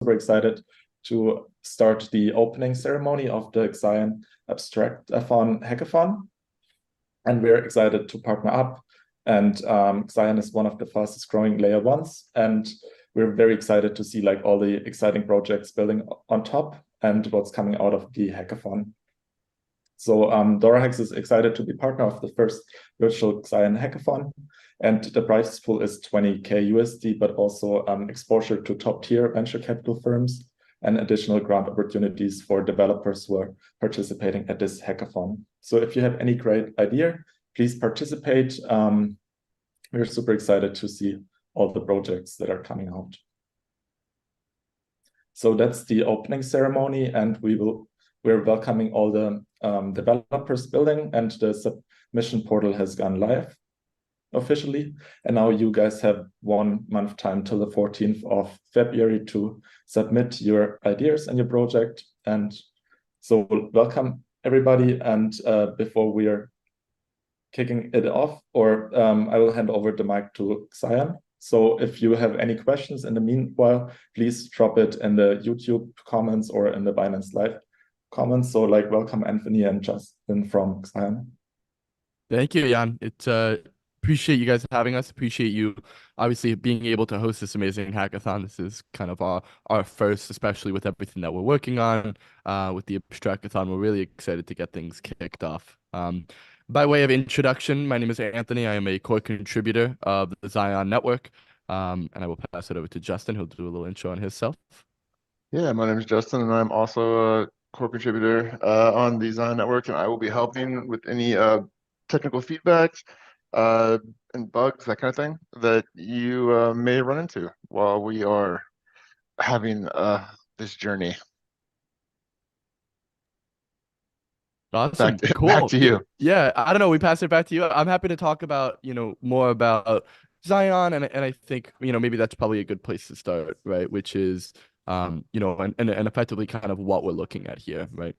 super excited to start the opening ceremony of the XION ABSTRACTATHon Hackathon. And we're excited to partner up. And XION is one of the fastest growing layer ones. And we're very excited to see like all the exciting projects building on top and what's coming out of the hackathon. So DoraHacks is excited to be partner of the first virtual XION hackathon. And the prize pool is 20K USD, but also exposure to top tier venture capital firms and additional grant opportunities for developers who are participating at this hackathon. So if you have any great idea, please participate. We're super excited to see all the projects that are coming out. So that's the opening ceremony, and we're welcoming all the developers building, and the submission portal has gone live officially. And now you guys have 1 month time till the 14th of February to submit your ideas and your project. And so welcome everybody. And before we're kicking it off, I will hand over the mic to XION. So if you have any questions in the meanwhile, please drop it in the YouTube comments or in the Binance Live comments. So like, welcome Anthony and Justin from XION. Thank you, Jan. Appreciate you guys having us. Appreciate you obviously being able to host this amazing hackathon. This is kind of our first, especially with everything that we're working on with the Abstractathon. We're really excited to get things kicked off. By way of introduction, my name is Anthony. I am a core contributor of the XION network, and I will pass it over to Justin, who'll do a little intro on himself. Yeah, my name is Justin, and I'm also a core contributor on the XION network, and I will be helping with any technical feedbacks and bugs, that kind of thing, that you may run into while we are having this journey. Awesome. Cool. Back to you. Yeah, I don't know. We pass it back to you. I'm happy to talk about, more about XION, and I think, maybe that's probably a good place to start, right? Which is, and effectively kind of what we're looking at here, right?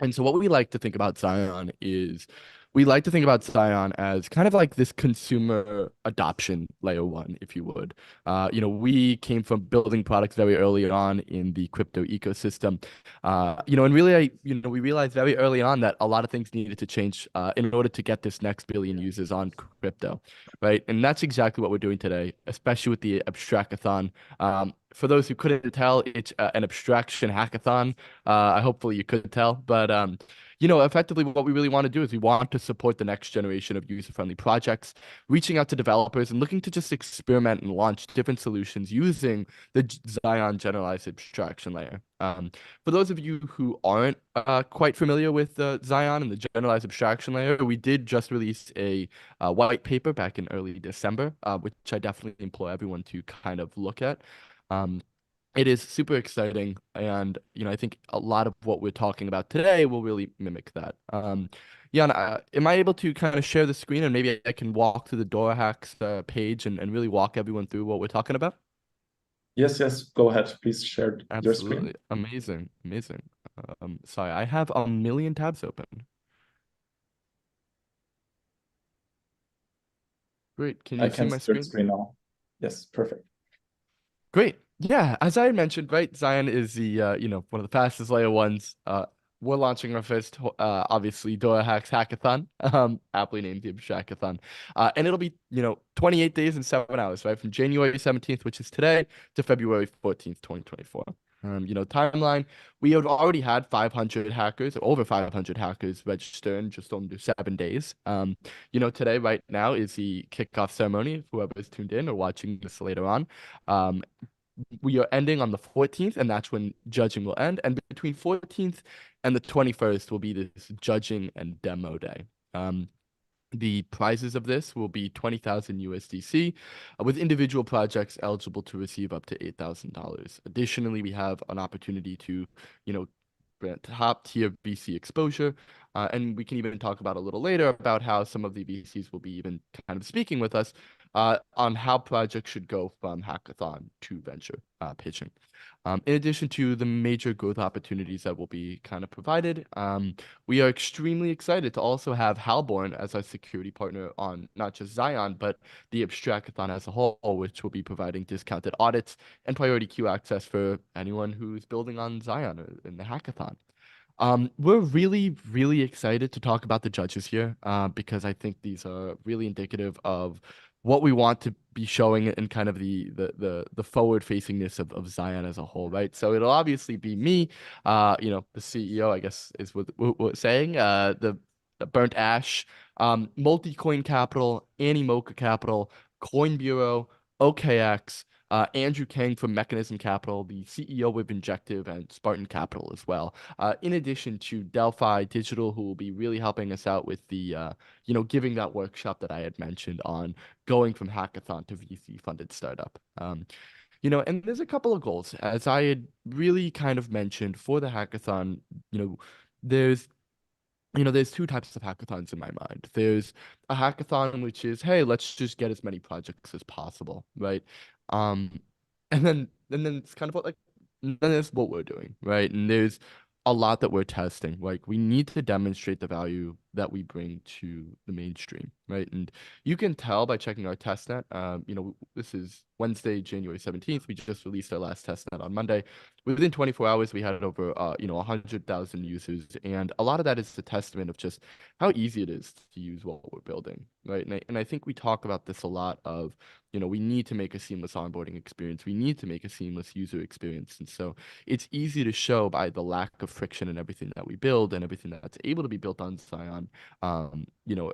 And so what we like to think about XION is we like to think about XION as kind of like this consumer adoption layer one, if you would. We came from building products very early on in the crypto ecosystem. And really, we realized very early on that a lot of things needed to change in order to get this next billion users on crypto, right? And that's exactly what we're doing today, especially with the Abstractathon. For those who couldn't tell, it's an abstraction hackathon. Hopefully you could tell, but effectively what we really want to do is we want to support the next generation of user-friendly projects, reaching out to developers and looking to just experiment and launch different solutions using the XION generalized abstraction layer. For those of you who aren't quite familiar with XION and the generalized abstraction layer, we did just release a white paper back in early December, which I definitely implore everyone to kind of look at. It is super exciting, and I think a lot of what we're talking about today will really mimic that. Jan, am I able to kind of share the screen, and maybe I can walk through the DoraHacks page and really walk everyone through what we're talking about? Yes, go ahead. Please share your screen. Amazing. Sorry, I have a million tabs open. Great. Can you see my screen? Screen now. Yes, perfect. Great. Yeah, as I mentioned, right, XION is the one of the fastest layer ones. We're launching our first, obviously, DoraHacks hackathon, aptly named the Abstractathon, and it'll be 28 days and 7 hours, right, from January 17th, which is today, to February 14th, 2024. Timeline, we have already had 500 hackers, over 500 hackers register in just under 7 days. Today, right now, is the kickoff ceremony, whoever's tuned in or watching this later on. We are ending on the 14th, and that's when judging will end. And between 14th and the 21st will be this judging and demo day. The prizes of this will be 20,000 USDC, with individual projects eligible to receive up to $8,000. Additionally, we have an opportunity to, grant top tier VC exposure, And we can even talk about a little later about how some of the VCs will be even kind of speaking with us on how projects should go from hackathon to venture pitching. In addition to the major growth opportunities that will be kind of provided, we are extremely excited to also have Halborn as our security partner on not just XION, but the Abstractathon as a whole, which will be providing discounted audits and priority queue access for anyone who's building on XION or in the hackathon. We're really, really excited to talk about the judges here, because I think these are really indicative of what we want to be showing in kind of the forward facingness of XION as a whole, right? So it'll obviously be me, the CEO, I guess is what we're saying, the Burnt Ash, Multi-Coin Capital, Animoca Capital, Coin Bureau, OKX, Andrew Kang from Mechanism Capital, the CEO of Injective, and Spartan Capital as well. In addition to Delphi Digital, who will be really helping us out with the, giving that workshop that I had mentioned on going from hackathon to VC-funded startup. And there's a couple of goals, as I had really kind of mentioned for the hackathon. There's there's two types of hackathons in my mind. There's a hackathon which is, hey, let's just get as many projects as possible, right? Um, and then it's kind of what then there's what we're doing, right? And there's a lot that we're testing. Like we need to demonstrate the value that we bring to the mainstream, right? And you can tell by checking our testnet. This is Wednesday, January 17th. We just released our last testnet on Monday. Within 24 hours, we had over 100,000 users, and a lot of that is a testament of just how easy it is to use what we're building, right? And I think we talk about this a lot of, we need to make a seamless onboarding experience. We need to make a seamless user experience. And so it's easy to show by the lack of friction in everything that we build and everything that's able to be built on XION,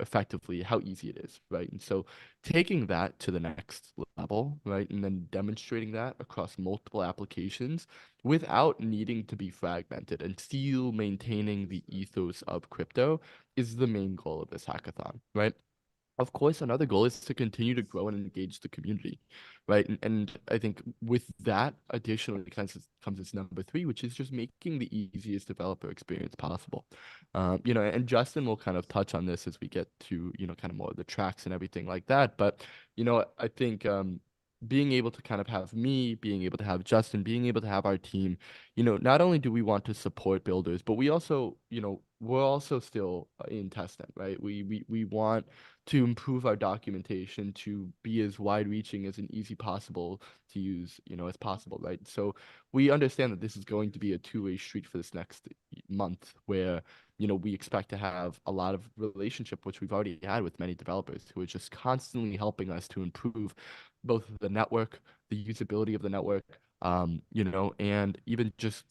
effectively how easy it is, right? And so taking that to the next level, right, and then demonstrating that across multiple applications without needing to be fragmented and still maintaining the ethos of crypto is the main goal of this hackathon, right? Of course, another goal is to continue to grow and engage the community, right? And I think with that, additionally comes its number three, which is just making the easiest developer experience possible. And Justin will kind of touch on this as we get to, kind of more of the tracks and everything like that. But, I think being able to kind of have me, being able to have Justin, being able to have our team, not only do we want to support builders, but we also, we're also still in testnet, right? We want to improve our documentation to be as wide-reaching as an easy possible to use, as possible, right? So we understand that this is going to be a two-way street for this next month, where we expect to have a lot of relationship, which we've already had with many developers who are just constantly helping us to improve both the network, the usability of the network, and even just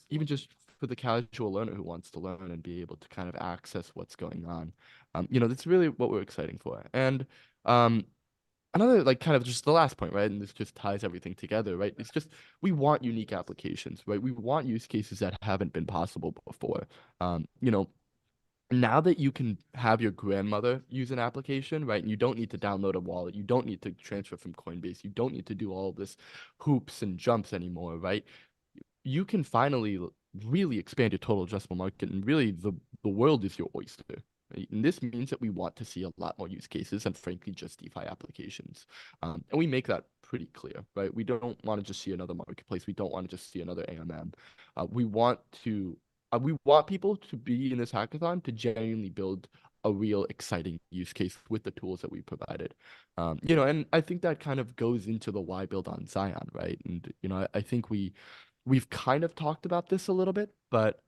for the casual learner who wants to learn and be able to kind of access what's going on. That's really what we're exciting for. And another, like, kind of just the last point, right? And this just ties everything together, right? It's just we want unique applications, right? We want use cases that haven't been possible before. Now that you can have your grandmother use an application, right? And you don't need to download a wallet, you don't need to transfer from Coinbase, you don't need to do all this hoops and jumps anymore, right? You can finally really expand your total addressable market, and really the world is your oyster. Right? And this means that we want to see a lot more use cases and frankly just DeFi applications. And we make that pretty clear, right? We don't want to just see another marketplace. We don't want to just see another AMM. We want people to be in this hackathon to genuinely build a real exciting use case with the tools that we provided. And I think that kind of goes into the why build on XION, right? And I think we've kind of talked about this a little bit, but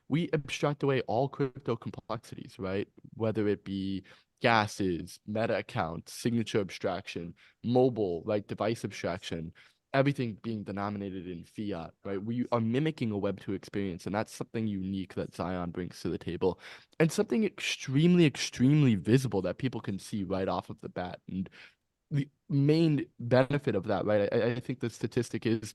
we abstract away all crypto complexities, right? Whether it be gases, meta accounts, signature abstraction, mobile, right, device abstraction, everything being denominated in fiat, right? We are mimicking a Web2 experience, and that's something unique that XION brings to the table, and something extremely, extremely visible that people can see right off of the bat. And the main benefit of that, right? I think the statistic is,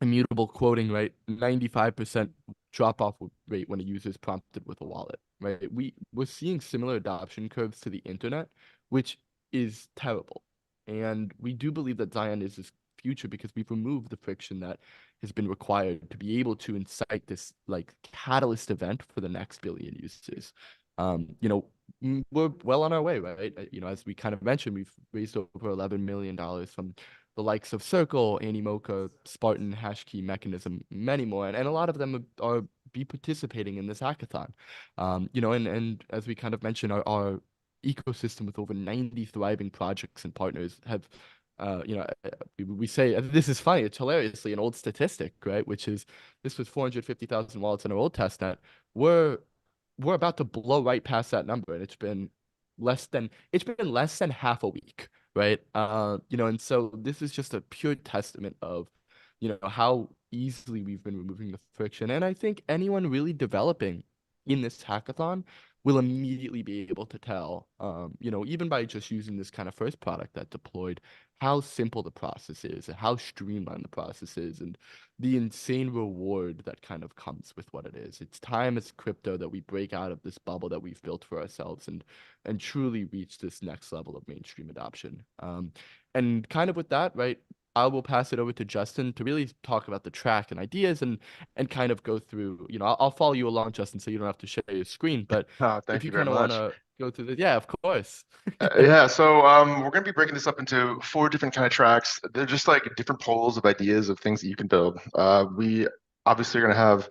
immutable quoting, right? 95% drop off rate when a user is prompted with a wallet, right? We're seeing similar adoption curves to the internet, which is terrible. And we do believe that XION is this future because we've removed the friction that has been required to be able to incite this like catalyst event for the next billion users. We're well on our way, right? As we kind of mentioned, we've raised over $11 million from the likes of Circle, Animoca, Spartan, Hashkey, Mechanism, many more, and a lot of them are be participating in this hackathon. And as we kind of mentioned, our ecosystem with over 90 thriving projects and partners have we say this is funny, it's hilariously an old statistic, right? Which is this was 450,000 wallets in our old testnet. We're about to blow right past that number, and it's been less than half a week, right? And so this is just a pure testament of how easily we've been removing the friction. And I think anyone really developing in this hackathon will immediately be able to tell, even by just using this kind of first product that deployed, how simple the process is, and how streamlined the process is, and the insane reward that kind of comes with what it is. It's time as crypto that we break out of this bubble that we've built for ourselves and truly reach this next level of mainstream adoption. And kind of with that, right, I will pass it over to Justin to really talk about the track and ideas and kind of go through, I'll follow you along, Justin, so you don't have to share your screen. But if Thank you you very kind of want much. to go through the, yeah, of course. Yeah, so we're going to be breaking this up into 4 different kind of tracks. They're just like different poles of ideas of things that you can build. We obviously are going to have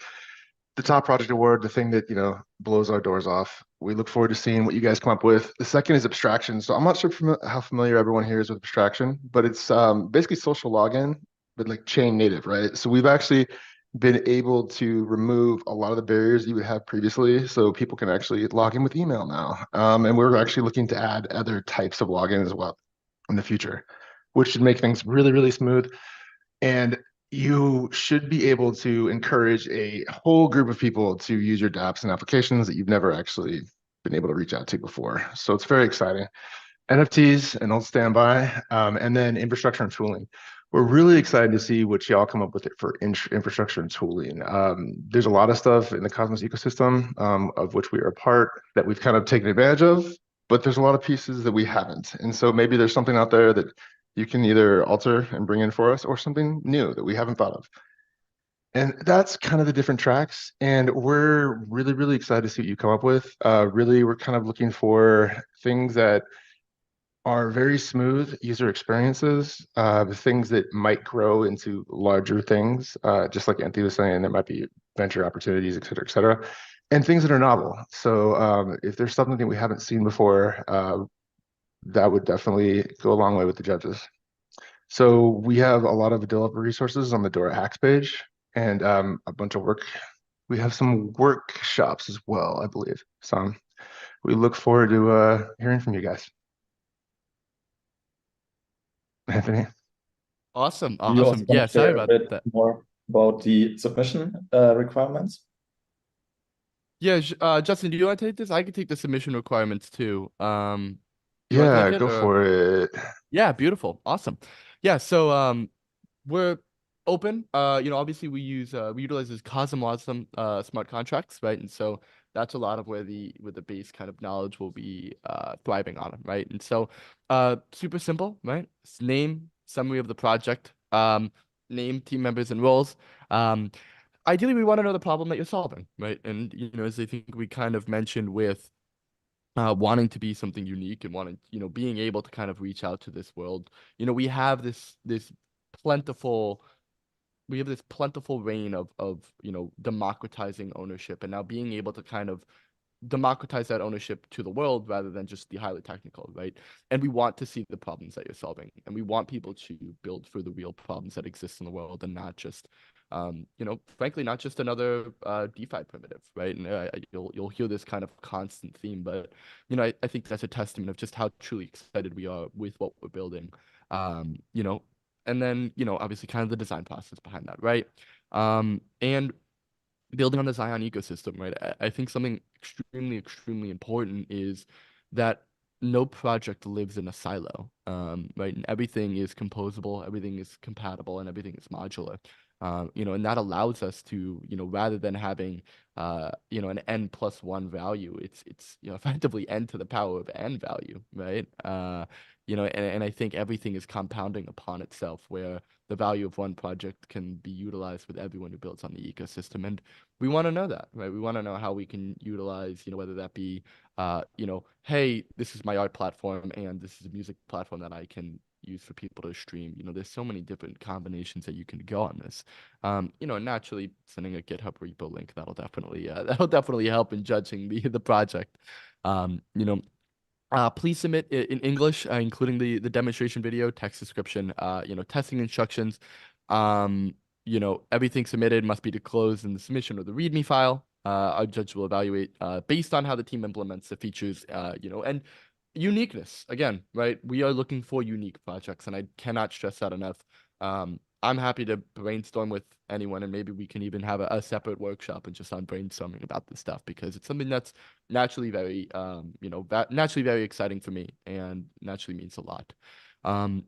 the top project award, the thing that blows our doors off. We look forward to seeing what you guys come up with. The second is abstraction. So I'm not sure how familiar everyone here is with abstraction, but it's basically social login, but like chain native, right? So we've actually been able to remove a lot of the barriers you would have previously, so people can actually log in with email now. And we're actually looking to add other types of login as well in the future, which should make things really, really smooth. And you should be able to encourage a whole group of people to use your dApps and applications that you've never actually been able to reach out to before. So it's very exciting. NFTs and on standby, and then infrastructure and tooling. We're really excited to see what y'all come up with it for infrastructure and tooling. There's a lot of stuff in the Cosmos ecosystem, of which we are a part, that we've kind of taken advantage of, but there's a lot of pieces that we haven't. And so maybe there's something out there that you can either alter and bring in for us, or something new that we haven't thought of. And that's kind of the different tracks. And we're really, really excited to see what you come up with. Really, we're kind of looking for things that are very smooth user experiences, things that might grow into larger things, just like Anthony was saying, there might be venture opportunities, et cetera, and things that are novel. So if there's something that we haven't seen before, that would definitely go a long way with the judges. So we have a lot of developer resources on the DoraHacks page, and a bunch of work. We have some workshops as well, I believe. So we look forward to hearing from you guys. Anthony. Awesome. You also Yeah, want to sorry share a about bit that. more about the submission requirements? Yeah, Justin, do you want to take this? I can take the submission requirements too. You want to Yeah, take it go for it. Yeah, beautiful. Awesome. Yeah, so we're open. Obviously we utilize this Cosmosm smart contracts, right? And so that's a lot of where the base kind of knowledge will be thriving on, right? And so super simple, right? Name, summary of the project, name, team members and roles. Ideally we want to know the problem that you're solving, right? And as I think we kind of mentioned with wanting to be something unique and wanting, being able to kind of reach out to this world. We have this plentiful reign of democratizing ownership, and now being able to kind of democratize that ownership to the world rather than just the highly technical, right? And we want to see the problems that you're solving, and we want people to build for the real problems that exist in the world, and not just frankly, not just another DeFi primitive, right? And you'll hear this kind of constant theme, but I think that's a testament of just how truly excited we are with what we're building. And then obviously kind of the design process behind that, right? And building on the Zion ecosystem, right? I think something extremely, extremely important is that no project lives in a silo, right? And everything is composable, everything is compatible, and everything is modular. And that allows us to, rather than having, an n+1 value, it's effectively n to the power of n value, right? and I think everything is compounding upon itself, where the value of one project can be utilized with everyone who builds on the ecosystem. And we want to know that, right? We want to know how we can utilize, whether that be, hey, this is my art platform and this is a music platform that I can use for people to stream. There's so many different combinations that you can go on this. Naturally sending a GitHub repo link, that'll definitely help in judging the project. Please submit in English, including the demonstration video, text description, testing instructions. Everything submitted must be disclosed in the submission or the README file. Our judge will evaluate based on how the team implements the features, and uniqueness. Again, right? We are looking for unique projects, and I cannot stress that enough. I'm happy to brainstorm with anyone, and maybe we can even have a separate workshop and just on brainstorming about this stuff, because it's something that's naturally very, naturally very exciting for me and naturally means a lot.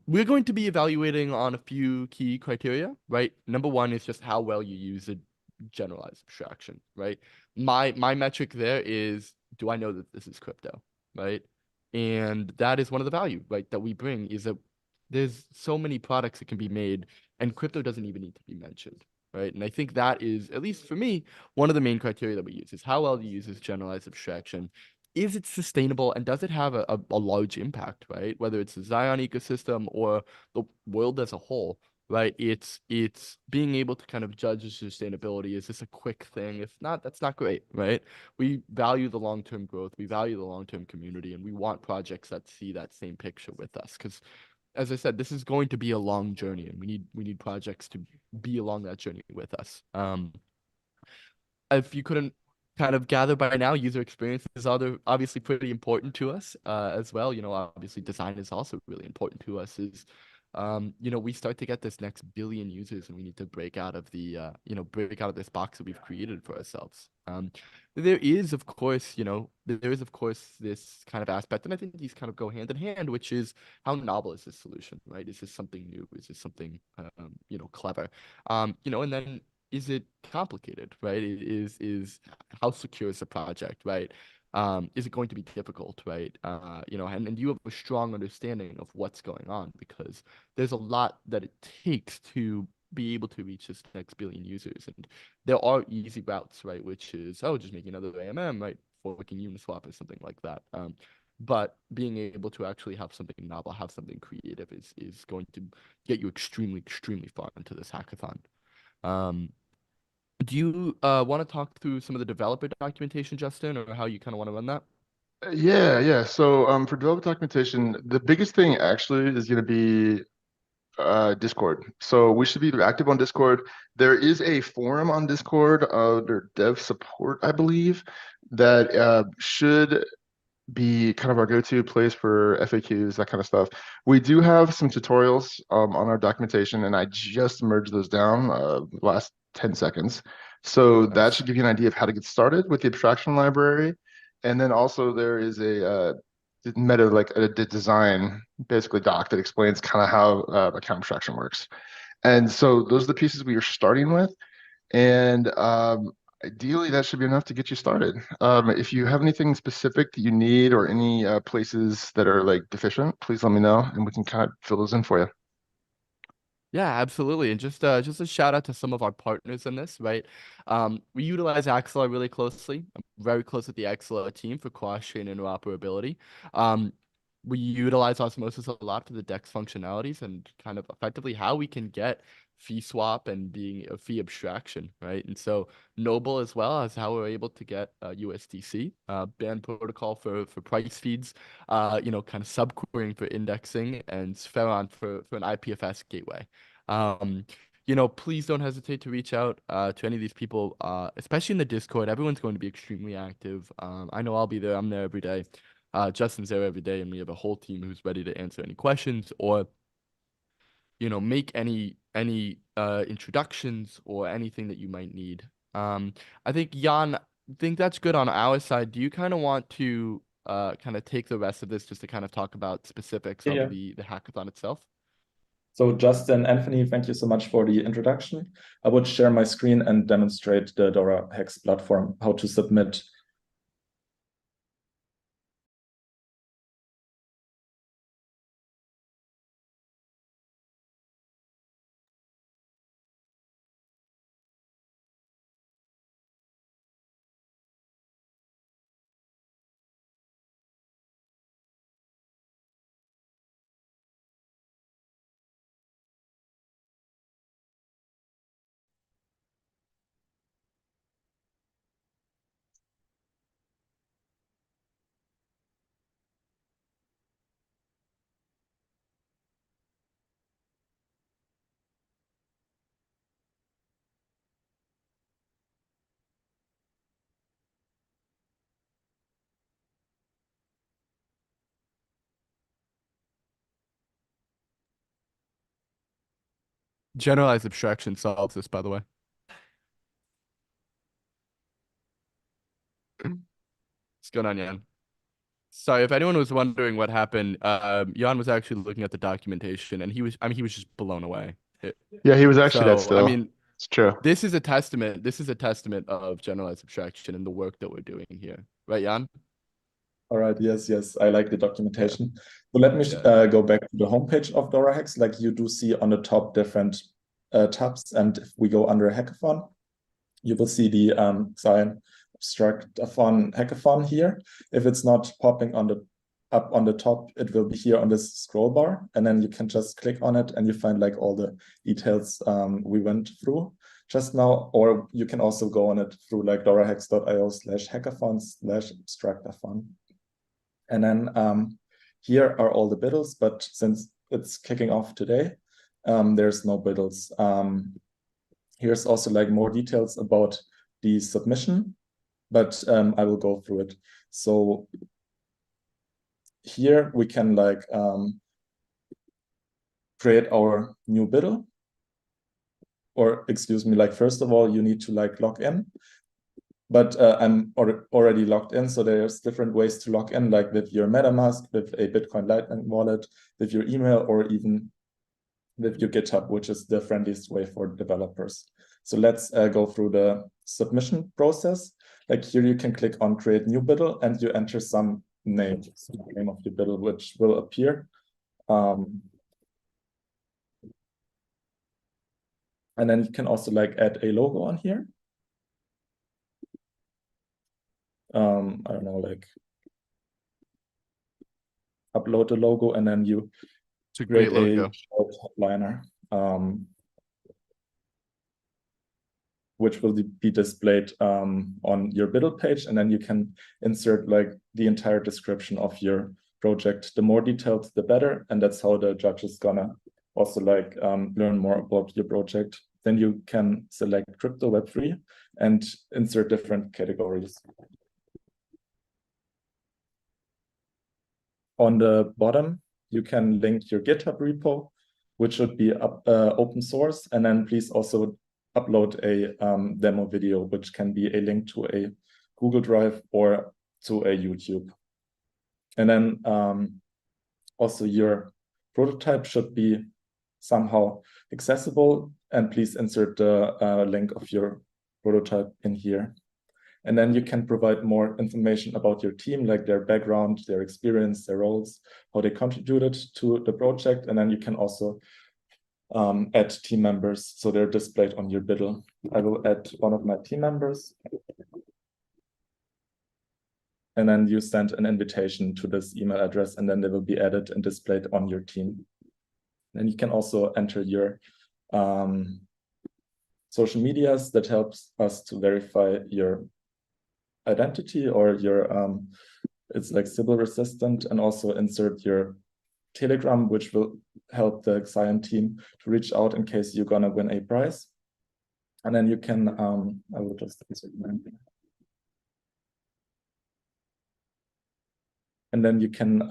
We're going to be evaluating on a few key criteria, right? Number one is just how well you use a generalized abstraction, right? My metric there is, do I know that this is crypto, right? And that is one of the value, right, that we bring, is that there's so many products that can be made, and crypto doesn't even need to be mentioned, right? And I think that is, at least for me, one of the main criteria that we use is how well do you use this generalized abstraction. Is it sustainable, and does it have a large impact, right? Whether it's the Xion ecosystem or the world as a whole, right? It's being able to kind of judge the sustainability. Is this a quick thing? If not, that's not great, right? We value the long-term growth. We value the long-term community, and we want projects that see that same picture with us, because as I said, this is going to be a long journey, and we need projects to be along that journey with us. If you couldn't kind of gather by now, user experience is obviously pretty important to us as well. Obviously design is also really important to us. We start to get this next billion users, and we need to break out of this box that we've created for ourselves. There is, of course, this kind of aspect, and I think these kind of go hand in hand, which is how novel is this solution, right? Is this something new? Is this something, clever? And then is it complicated, right? Is how secure is the project, right? Is it going to be difficult, right? And you have a strong understanding of what's going on, because there's a lot that it takes to be able to reach this next billion users. And there are easy routes, right? Which is, just making another AMM, right? Forking Uniswap or something like that. But being able to actually have something novel, have something creative is going to get you extremely, extremely far into this hackathon. Do you want to talk through some of the developer documentation, Justin, or how you kind of want to run that? Yeah. So for developer documentation, the biggest thing actually is going to be Discord. So we should be active on Discord. There is a forum on Discord under dev support, I believe, that should be kind of our go-to place for FAQs, that kind of stuff. We do have some tutorials on our documentation, and I just merged those down last 10 seconds. So that should give you an idea of how to get started with the abstraction library. And then also there is a design, basically doc that explains kind of how account abstraction works. And so those are the pieces we are starting with. And ideally, that should be enough to get you started. If you have anything specific that you need, or any places that are like deficient, please let me know, and we can kind of fill those in for you. Yeah, absolutely. And just a shout out to some of our partners in this, right? We utilize Axelar really closely. I'm very close with the Axelar team for cross-chain interoperability. We utilize Osmosis a lot for the DEX functionalities and kind of effectively how we can get fee swap and being a fee abstraction, right? And so Noble as well as how we're able to get USDC, band protocol for price feeds, kind of subquerying for indexing, and Spheron for an IPFS gateway. Please don't hesitate to reach out to any of these people, especially in the Discord. Everyone's going to be extremely active. I know I'll be there. I'm there every day. Justin's there every day, and we have a whole team who's ready to answer any questions or make any introductions or anything that you might need. I think Jan, that's good on our side. Do you kind of want to kind of take the rest of this just to kind of talk about specifics of the hackathon itself? So Justin, Anthony, thank you so much for the introduction. I would share my screen and demonstrate the DoraHacks platform, how to submit Generalized abstraction solves this, by the way. What's going on, Jan? Sorry, if anyone was wondering what happened, Jan was actually looking at the documentation, and he was just blown away. Yeah, he was actually that So, I still. mean, It's true. this is a testament. This is a testament of generalized abstraction and the work that we're doing here, right, Jan? All right, yes, I like the Yeah, documentation. So let me yeah. go back to the homepage of DoraHacks. Like you do see on the top different tabs, and if we go under Hackathon, you will see the XION ABSTRACTATHON Hackathon here. If it's not popping on the up on the top, it will be here on this scroll bar, and then you can just click on it and you find like all the details we went through just now, or you can also go on it through like dorahacks.io/hackathon/abstractathon. And then here are all the biddles, but since it's kicking off today, there's no biddles. Here's also like more details about the submission, but I will go through it. So here we can like create our new biddle, or excuse me, like first of all, you need to like log in. But I'm already logged in, so there's different ways to log in, like with your MetaMask, with a Bitcoin Lightning wallet, with your email, or even with your GitHub, which is the friendliest way for developers. So let's go through the submission process. Like here, you can click on Create New Biddle, and you enter some name, so the name of your biddle, which will appear. And then you can also like add a logo on here. I don't know, like upload the logo, and then you It's a create great logo. a short headliner, which will be displayed on your biddle page, and then you can insert like the entire description of your project. The more detailed, the better, and that's how the judge is gonna also like learn more about your project. Then you can select crypto, Web3, and insert different categories. On the bottom, you can link your GitHub repo, which should be open source. And then please also upload a demo video, which can be a link to a Google Drive or to a YouTube. And then also your prototype should be somehow accessible. And please insert the link of your prototype in here. And then you can provide more information about your team, like their background, their experience, their roles, how they contributed to the project. And then you can also add team members, so they're displayed on your biddle. I will add one of my team members. And then you send an invitation to this email address, and then they will be added and displayed on your team. And you can also enter your social medias. That helps us to verify your identity or your it's like Sybil resistant, and also insert your Telegram, which will help the XION team to reach out in case you're gonna win a prize. And then you can I will just insert mine. And then you can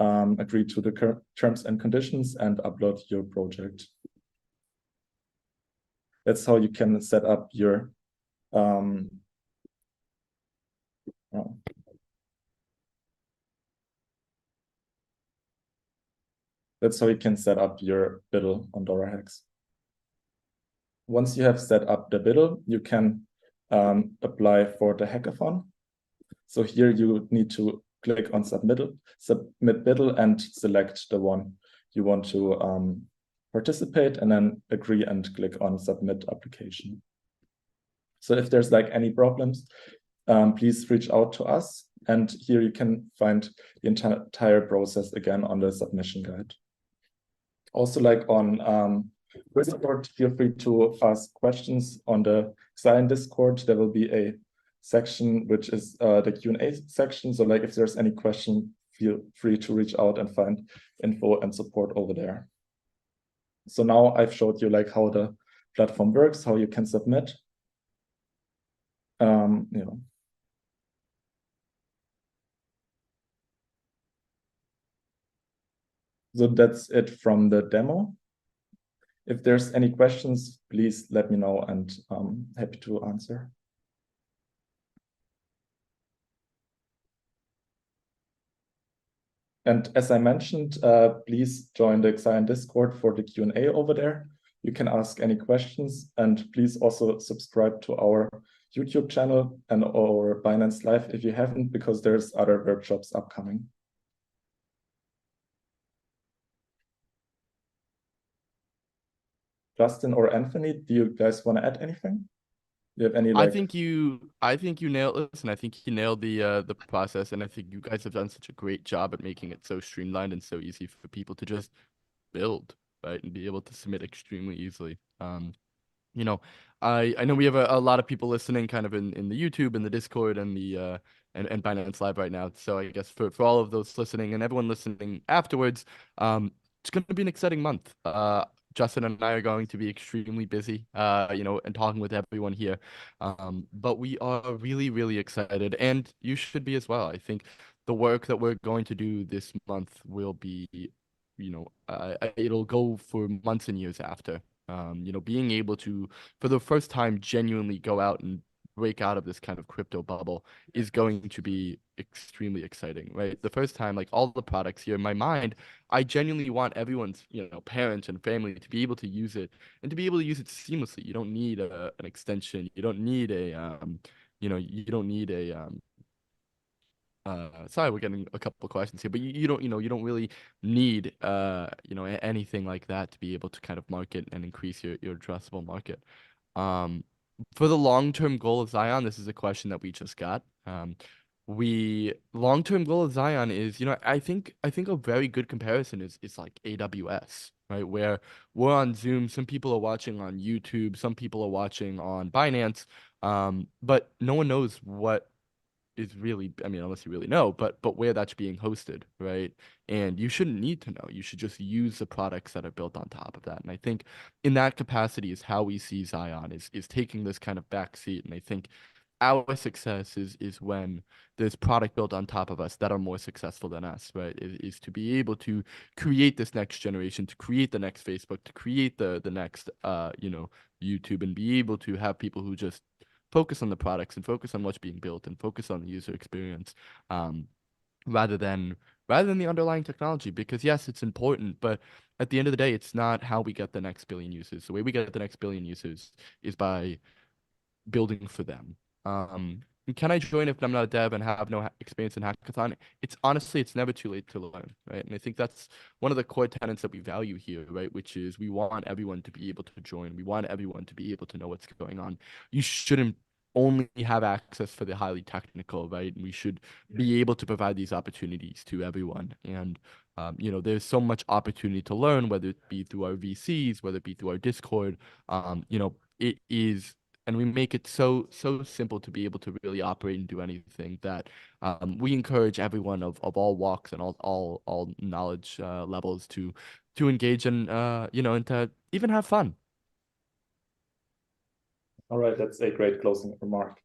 agree to the terms and conditions and upload your project. That's how you can set up your that's how you can set up your biddle on DoraHacks. Once you have set up the biddle, you can apply for the hackathon. So here you need to click on submit biddle, and select the one you want to participate, and then agree and click on submit application. So if there's like any problems, please reach out to us. And here you can find the entire process again on the submission guide. Also, like on Discord, feel free to ask questions on the XION Discord. There will be a section which is the Q&A section. So like if there's any question, feel free to reach out and find info and support over there. So now I've showed you like how the platform works, how you can submit. So that's it from the demo. If there's any questions, please let me know, and I'm happy to answer. And as I mentioned, please join the XION Discord for the Q&A over there. You can ask any questions, and please also subscribe to our YouTube channel and our Binance Live if you haven't, because there's other workshops upcoming. Justin or Anthony, do you guys want to add anything? Do you have any I think you nailed this, and I think you nailed the process, and I think you guys have done such a great job at making it so streamlined and so easy for people to just build, right, and be able to submit extremely easily. You know, I know we have a lot of people listening kind of in the YouTube and the Discord and the and Binance Live right now. So I guess for all of those listening and everyone listening afterwards, it's going to be an exciting month. Justin and I are going to be extremely busy, and talking with everyone here. But we are really, really excited, and you should be as well. I think the work that we're going to do this month will be, it'll go for months and years after. Being able to, for the first time, genuinely go out and break out of this kind of crypto bubble is going to be extremely exciting, right? The first time, like all the products here in my mind, I genuinely want everyone's, parents and family to be able to use it and to be able to use it seamlessly. You don't need an extension. You don't need you don't need a, sorry, we're getting a couple of questions here, but you don't really need anything like that to be able to kind of market and increase your addressable market. For the long-term goal of Zion, this is a question that we just got. Long-term goal of Zion is, I think a very good comparison is like AWS, right? Where we're on Zoom, some people are watching on YouTube, some people are watching on Binance, but no one knows what is really, I mean, unless you really know, but where that's being hosted, right? And you shouldn't need to know. You should just use the products that are built on top of that. And I think in that capacity is how we see Zion is taking this kind of backseat. And I think our success is when there's product built on top of us that are more successful than us, right? Is to be able to create this next generation, to create the next Facebook, to create the next YouTube, and be able to have people who just focus on the products and focus on what's being built and focus on the user experience, rather than the underlying technology. Because yes, it's important, but at the end of the day, it's not how we get the next billion users. The way we get the next billion users is by building for them. Can I join if I'm not a dev and have no experience in Hackathon? It's honestly, it's never too late to learn, right? And I think that's one of the core tenets that we value here, right? Which is we want everyone to be able to join. We want everyone to be able to know what's going on. You shouldn't only have access for the highly technical, right? And we should be able to provide these opportunities to everyone. And there's so much opportunity to learn, whether it be through our VCs, whether it be through our Discord. It is, and we make it so simple to be able to really operate and do anything that we encourage everyone of all walks and all knowledge levels to engage in, and to even have fun. All right, that's a great closing remark.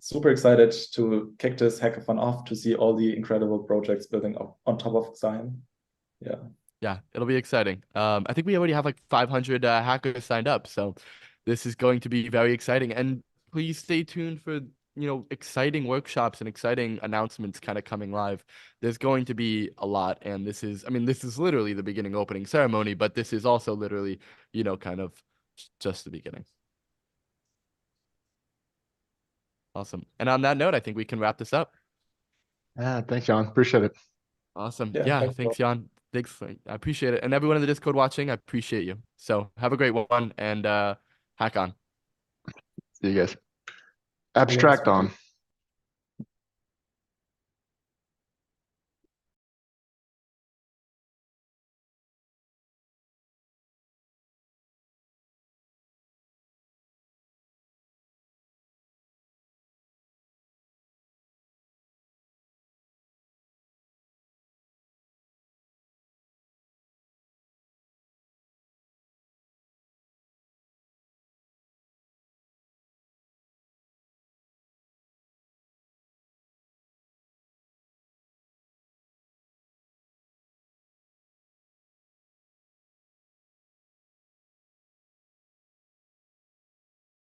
Super excited to kick this hackathon off, to see all the incredible projects building up on top of Zion. Yeah, it'll be exciting. I think we already have like 500 hackers signed up, so this is going to be very exciting. And please stay tuned for exciting workshops and exciting announcements kind of coming live. There's going to be a lot, and this is literally the beginning opening ceremony, but this is also literally kind of just the beginning. Awesome. And on that note, I think we can wrap this up. Thanks, Jan. Appreciate it. Awesome. Yeah, thanks, Jan. Thanks. I appreciate it. And everyone in the Discord watching, I appreciate you. So have a great one, and hack on. See you guys. Abstract on.